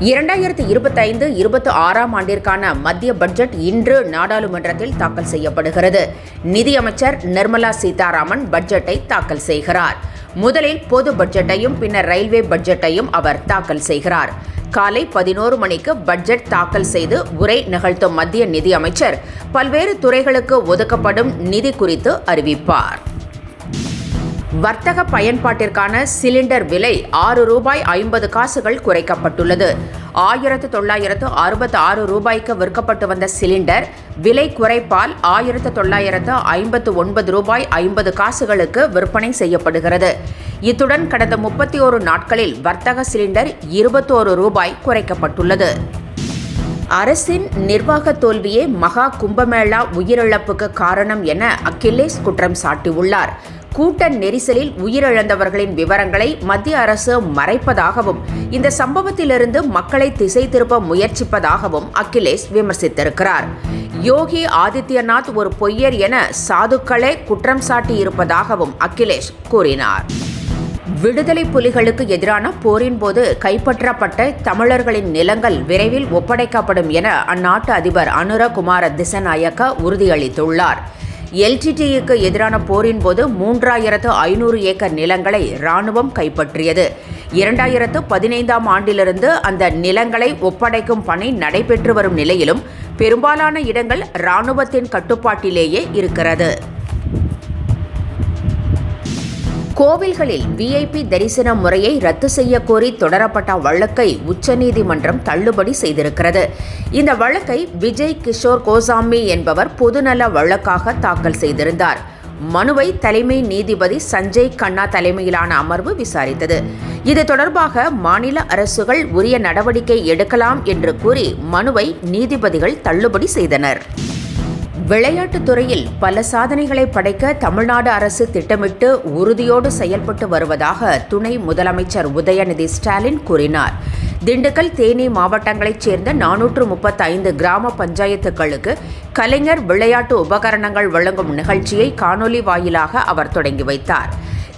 2025-26 ஆண்டிற்கான மத்திய பட்ஜெட் இன்று நாடாளுமன்றத்தில் தாக்கல் செய்யப்படுகிறது. நிதியமைச்சர் நிர்மலா சீதாராமன் பட்ஜெட்டை தாக்கல் செய்கிறார். முதலில் பொது பட்ஜெட்டையும் பின்னர் ரயில்வே பட்ஜெட்டையும் அவர் தாக்கல் செய்கிறார். காலை 11 மணிக்கு பட்ஜெட் தாக்கல் செய்து உரை நிகழ்த்தும் மத்திய நிதியமைச்சர் பல்வேறு துறைகளுக்கு ஒதுக்கப்படும் நிதி குறித்து அறிவிப்பார். வர்த்தக பயன்பாட்டிற்கான சிலிண்டர் விலை ₹6.50 குறைக்கப்பட்டுள்ளது. 1966 விற்கப்பட்டு வந்த சிலிண்டர் விலை குறைப்பால் ₹1959.50 விற்பனை செய்யப்படுகிறது. இத்துடன் கடந்த 31 நாட்களில் வர்த்தக சிலிண்டர் ₹21 குறைக்கப்பட்டுள்ளது. அரசின் நிர்வாக தோல்வியே மகா கும்பமேளா உயிரிழப்புக்கு காரணம் என அகிலேஷ் குற்றம் சாட்டியுள்ளார். கூட்ட நெரிசலில் உயிரிழந்தவர்களின் விவரங்களை மத்திய அரசு மறைப்பதாகவும் இந்த சம்பவத்திலிருந்து மக்களை திசை திருப்ப முயற்சிப்பதாகவும் அகிலேஷ் விமர்சித்திருக்கிறார். யோகி ஆதித்யநாத் ஒரு பொய்யர் என சாதுக்களே குற்றம் சாட்டியிருப்பதாகவும் அகிலேஷ் கூறினார். விடுதலை புலிகளுக்கு எதிரான போரின் போது கைப்பற்றப்பட்ட தமிழர்களின் நிலங்கள் விரைவில் ஒப்படைக்கப்படும் என அந்நாட்டு அதிபர் அனுரகுமார திசநாயக்க உறுதியளித்துள்ளார். LTTEக்கு எதிரான போரின் போது 3500 ஏக்கர் நிலங்களை இராணுவம் கைப்பற்றியது. 2015 ஆண்டிலிருந்து அந்த நிலங்களை ஒப்படைக்கும் பணி நடைபெற்று வரும் நிலையிலும் பெரும்பாலான இடங்கள் இராணுவத்தின் கட்டுப்பாட்டிலேயே இருக்கிறது. கோவில்களில் VIP தரிசன முறையை ரத்து செய்ய கோரி தொடரப்பட்ட வழக்கை உச்சநீதிமன்றம் தள்ளுபடி செய்திருக்கிறது. இந்த வழக்கை விஜய் கிஷோர் கோசாமி என்பவர் பொதுநல வழக்காக தாக்கல் செய்திருந்தார். மனுவை தலைமை நீதிபதி சஞ்சய் கண்ணா தலைமையிலான அமர்வு விசாரித்தது. இது தொடர்பாக மாநில அரசுகள் உரிய நடவடிக்கை எடுக்கலாம் என்று கூறி மனுவை நீதிபதிகள் தள்ளுபடி செய்தனர். விளையாட்டுத் துறையில் பல சாதனைகளை படைக்க தமிழ்நாடு அரசு திட்டமிட்டு உறுதியோடு செயல்பட்டு வருவதாக துணை முதலமைச்சர் உதயநிதி ஸ்டாலின் கூறினார். திண்டுக்கல், தேனி மாவட்டங்களைச் சேர்ந்த 435 கிராம பஞ்சாயத்துகளுக்கு கலைஞர் விளையாட்டு உபகரணங்கள் வழங்கும் நிகழ்ச்சியை காணொலி வாயிலாக அவர் தொடங்கி வைத்தார்.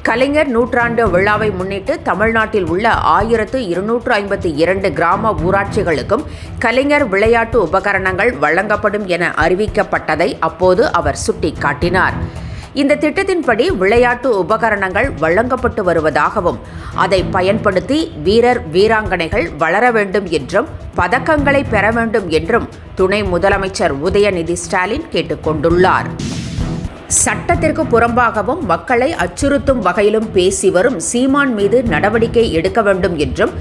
கலைஞர் நூற்றாண்டு விழாவை முன்னிட்டு தமிழ்நாட்டில் உள்ள 1252 கிராம ஊராட்சிகளுக்கும் கலைஞர் விளையாட்டு உபகரணங்கள் வழங்கப்படும் என அறிவிக்கப்பட்டதை அப்போது அவர் சுட்டிக்காட்டினார். இந்த திட்டத்தின்படி விளையாட்டு உபகரணங்கள் வழங்கப்பட்டு வருவதாகவும் அதை பயன்படுத்தி வீரர் வீராங்கனைகள் வளர வேண்டும் என்றும் பதக்கங்களை பெற வேண்டும் என்றும் துணை முதலமைச்சர் உதயநிதி ஸ்டாலின் கேட்டுக்கொண்டுள்ளார். சட்டத்திற்கு புறம்பாகவும் மக்களை அச்சுறுத்தும் வகையிலும் பேசி வரும் சீமான் மீது நடவடிக்கை எடுக்க வேண்டும் என்றும்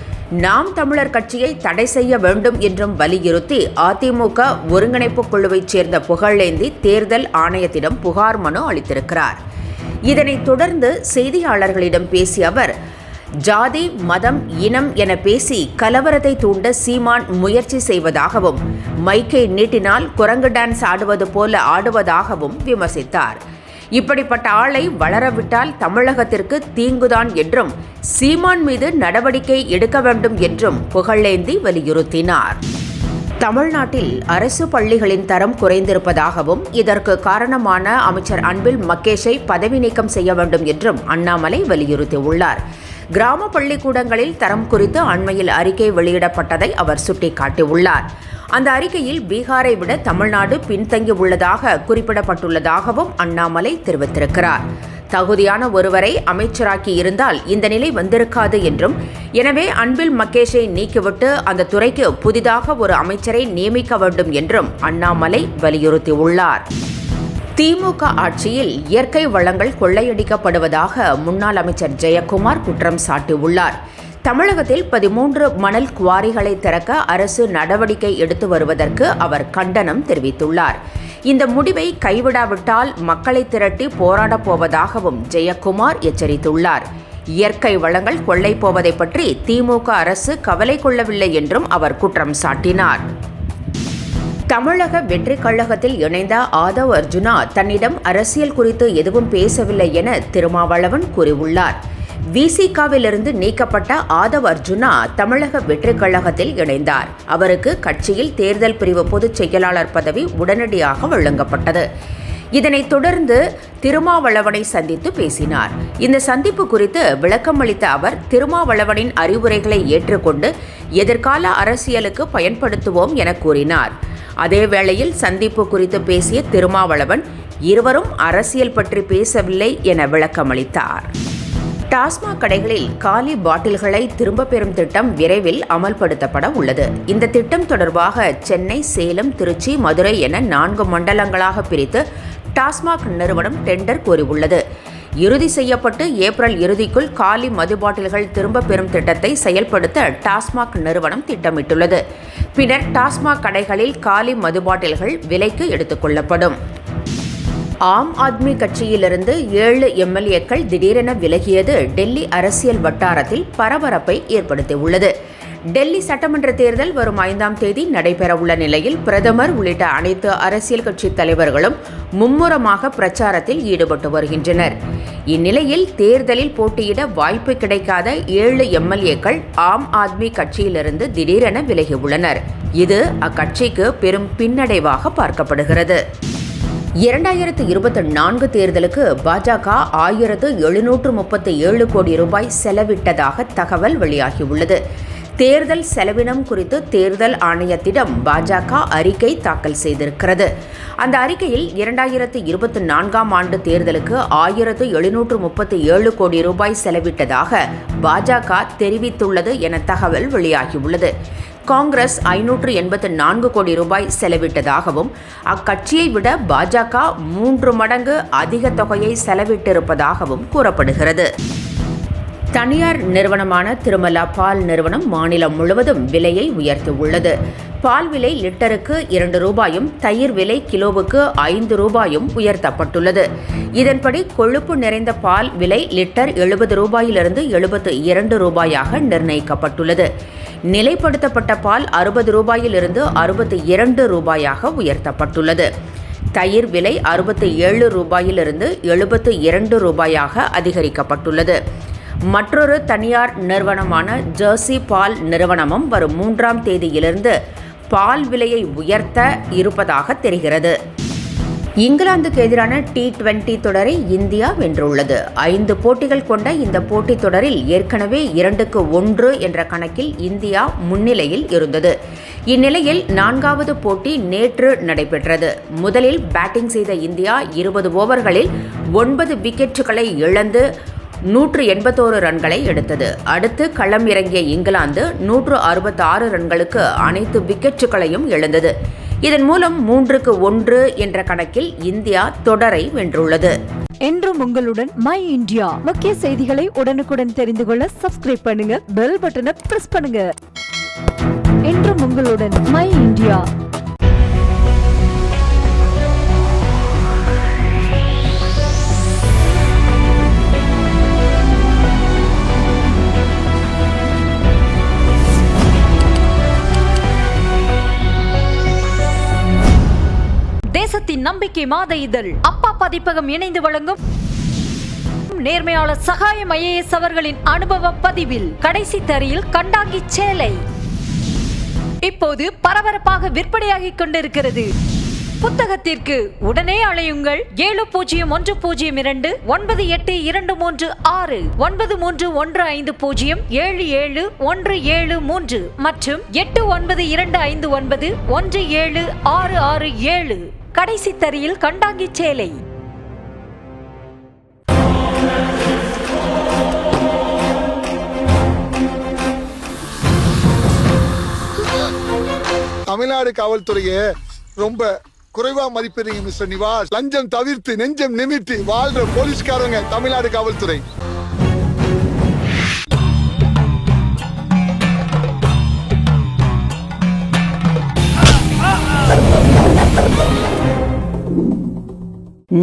நாம் தமிழர் கட்சியை தடை செய்ய வேண்டும் என்றும் வலியுறுத்தி அதிமுக ஒருங்கிணைப்பு குழுவைச் சேர்ந்த புகழேந்தி தேர்தல் ஆணையத்திடம் புகார் மனு அளித்திருக்கிறார். இதனைத் தொடர்ந்து செய்தியாளர்களிடம் பேசிய அவர், ஜாதி, மதம், இனம் என பேசி கலவரத்தை தூண்ட சீமான் முயற்சி செய்வதாகவும் மைக்கை நீட்டினால் குரங்கு டான்ஸ் ஆடுவது போல ஆடுவதாகவும் விமர்சித்தார். இப்படிப்பட்ட ஆளை வளரவிட்டால் தமிழகத்திற்கு தீங்குதான் என்றும் சீமான் மீது நடவடிக்கை எடுக்க வேண்டும் என்றும் புகழேந்தி வலியுறுத்தினார். தமிழ்நாட்டில் அரசு பள்ளிகளின் தரம் குறைந்திருப்பதாகவும் இதற்கு காரணமான அமைச்சர் அன்பில் மகேஷை பதவி நீக்கம் செய்ய வேண்டும் என்றும் அண்ணாமலை வலியுறுத்தியுள்ளார். கிராம பள்ளிக்கூடங்களில் தரம் குறித்து அண்மையில் அறிக்கை வெளியிடப்பட்டதை அவர் சுட்டிக்காட்டியுள்ளார். அந்த அறிக்கையில் பீகாரை விட தமிழ்நாடு பின்தங்கி உள்ளதாக குறிப்பிடப்பட்டுள்ளதாகவும் அண்ணாமலை தெரிவித்திருக்கிறார். தகுதியான ஒருவரை அமைச்சராக்கி இருந்தால் இந்த நிலை வந்திருக்காது என்றும், எனவே அன்பில் மகேஷை நீக்கிவிட்டு அந்த துறைக்கு புதிதாக ஒரு அமைச்சரை நியமிக்க வேண்டும் என்றும் அண்ணாமலை வலியுறுத்தியுள்ளார். திமுக ஆட்சியில் இயற்கை வளங்கள் கொள்ளையடிக்கப்படுவதாக முன்னாள் அமைச்சர் ஜெயக்குமார் குற்றம் சாட்டியுள்ளார். தமிழகத்தில் 13 மணல் குவாரிகளை திறக்க அரசு நடவடிக்கை எடுத்து வருவதற்கு அவர் கண்டனம் தெரிவித்துள்ளார். இந்த முடிவை கைவிடாவிட்டால் மக்களை திரட்டி போராடப் போவதாகவும் ஜெயக்குமார் எச்சரித்துள்ளார். இயற்கை வளங்கள் கொள்ளை போவதை பற்றி திமுக அரசு கவலை கொள்ளவில்லை என்றும் அவர் குற்றம் சாட்டினார். தமிழக வெற்றிக் கழகத்தில் இணைந்த ஆதவ் அர்ஜுனா தன்னிடம் அரசியல் குறித்து எதுவும் பேசவில்லை என திருமாவளவன் கூறியுள்ளார். விசிகாவிலிருந்து நீக்கப்பட்ட ஆதவ் அர்ஜுனா தமிழக வெற்றிக் கழகத்தில் இணைந்தார். அவருக்கு கட்சியில் தேர்தல் பிரிவு பொதுச் செயலாளர் பதவி உடனடியாக வழங்கப்பட்டது. இதனைத் தொடர்ந்து திருமாவளவனை சந்தித்து பேசினார். இந்த சந்திப்பு குறித்து விளக்கமளித்த அவர், திருமாவளவனின் அறிவுரைகளை ஏற்றுக்கொண்டு எதிர்கால அரசியலுக்கு பயன்படுத்துவோம் என கூறினார். அதேவேளையில் சந்திப்பு குறித்து பேசிய திருமாவளவன், இருவரும் அரசியல் பற்றி பேசவில்லை என விளக்கமளித்தார். டாஸ்மாக் கடைகளில் காலி பாட்டில்களை திரும்பப் பெறும் திட்டம் விரைவில் அமல்படுத்தப்பட உள்ளது. இந்த திட்டம் தொடர்பாக சென்னை, சேலம், திருச்சி, மதுரை என 4 மண்டலங்களாக பிரித்து டாஸ்மாக் நிறுவனம் டெண்டர் கோரியுள்ளது. இறுதி செய்யப்பட்டு ஏப்ரல் இறுதிக்குள் காலி மது பாட்டில்கள் திரும்பப் பெறும் திட்டத்தை செயல்படுத்த டாஸ்மாக் நிறுவனம் திட்டமிட்டுள்ளது. பின்னர் டாஸ்மாக் கடைகளில் காலி மது பாட்டில்கள் விலைக்கு எடுத்துக் கொள்ளப்படும். ஆம் ஆத்மி கட்சியிலிருந்து 7 எம்எல்ஏக்கள் திடீரென விலகியது டெல்லி அரசியல் வட்டாரத்தில் பரபரப்பை ஏற்படுத்தியுள்ளது. டெல்லி சட்டமன்ற தேர்தல் வரும் 5ஆம் தேதி நடைபெறவுள்ள நிலையில் பிரதமர் உள்ளிட்ட அனைத்து அரசியல் கட்சி தலைவர்களும் மும்முரமாக பிரச்சாரத்தில் ஈடுபட்டு வருகின்றனர். இந்நிலையில் தேர்தலில் போட்டியிட வாய்ப்பு கிடைக்காத 7 எம்எல்ஏக்கள் ஆம் ஆத்மி கட்சியிலிருந்து திடீரென விலகியுள்ளனர். இது அக்கட்சிக்கு பெரும் பின்னடைவாக பார்க்கப்படுகிறது. 2024 தேர்தலுக்கு பாஜக 1737 கோடி ரூபாய் செலவிட்டதாக தகவல் வெளியாகியுள்ளது. தேர்தல் செலவினம் குறித்து தேர்தல் ஆணையத்திடம் பாஜக அறிக்கை தாக்கல் செய்திருக்கிறது. அந்த அறிக்கையில் 2024ஆம் ஆண்டு தேர்தலுக்கு 1737 கோடி ரூபாய் செலவிட்டதாக பாஜக தெரிவித்துள்ளது என தகவல் வெளியாகியுள்ளது. காங்கிரஸ் 584 கோடி ரூபாய் செலவிட்டதாகவும் அக்கட்சியை விட பாஜக 3 மடங்கு அதிக தொகையை செலவிட்டிருப்பதாகவும் கூறப்படுகிறது. தனியார் நிறுவனமான திருமலா பால் நிறுவனம் மாநிலம் முழுவதும் விலையை உயர்த்தியுள்ளது. பால் விலை லிட்டருக்கு 2 ரூபாயும், தயிர் விலை கிலோவுக்கு 5 ரூபாயும் உயர்த்தப்பட்டுள்ளது. இதன்படி கொழுப்பு நிறைந்த பால் விலை லிட்டர் 70 ரூபாயிலிருந்து 72 ரூபாயாக நிர்ணயிக்கப்பட்டுள்ளது. நிலைப்படுத்தப்பட்ட பால் 60 ரூபாயிலிருந்து 62 ரூபாயாக உயர்த்தப்பட்டுள்ளது. தயிர் விலை 67 ரூபாயிலிருந்து 72 ரூபாயாக அதிகரிக்கப்பட்டுள்ளது. மற்றொரு தனியார் நிறுவனமான ஜெர்சி பால் நிறுவனமும் வரும் 3ஆம் தேதியிலிருந்து பால் விலையை உயர்த்த இருப்பதாக தெரிகிறது. இங்கிலாந்துக்கு எதிரான T20 தொடரை இந்தியா வென்றுள்ளது. 5 போட்டிகள் கொண்ட இந்த போட்டித் தொடரில் ஏற்கனவே 2-1 என்ற கணக்கில் இந்தியா முன்னிலையில் இருந்தது. இந்நிலையில் 4வது போட்டி நேற்று நடைபெற்றது. முதலில் பேட்டிங் செய்த இந்தியா 20 ஓவர்களில் 9 விக்கெட்டுகளை இழந்து 181 ரன்களை எடுத்தது. அடுத்து களம் இறங்கிய இங்கிலாந்து 166 ரன்களுக்கு அனைத்து விக்கெட்டுகளையும் இழந்தது. இதன் மூலம் 3-1 என்ற கணக்கில் இந்தியா தொடரை வென்றுள்ளது. என்றும் உங்களுடன் மை இந்தியா. முக்கிய செய்திகளை உடனுக்குடன் தெரிந்து கொள்ள சப்ஸ்கிரைப் பண்ணுங்க, பெல் பட்டனை பிரஸ் பண்ணுங்க. என்றும் உங்களுடன் மை இந்தியா. தேசத்தின் நம்பிக்கை மாத இதழ் அப்பா பதிப்பகம் இணைந்து வழங்கும் நேர்மையாளர் சகாயம் IAS அவர்களின் அனுபவ பதிவில் கடைசி தரியில் கண்டாங்கி சேலை இப்போது பரபரப்பாக விற்பனையாகிக் கொண்டிருக்கிறது. புத்தகத்திற்கு உடனே அழையுங்கள் 701002 9823 9315077173 மற்றும் 8925917667. கடைசி தரியில் கண்டாங்கி சேலை. தமிழ்நாடு காவல்துறையை ரொம்ப குறைவா மதிப்பீங்க மிஸ்டர் நிவாஸ். லஞ்சம் தவிர்த்து நெஞ்சம் நிமிர்த்தி வாழ்ற போலீஸ்காரங்க தமிழ்நாடு காவல்துறை.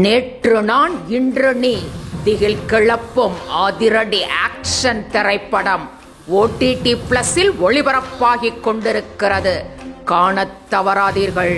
நேற்று நான் இன்று நீ திகில் கிளப்பும் அதிரடி ஆக்ஷன் திரைப்படம் OTT+இல் ஒளிபரப்பாகிக் கொண்டிருக்கிறது. காணத் தவறாதீர்கள்.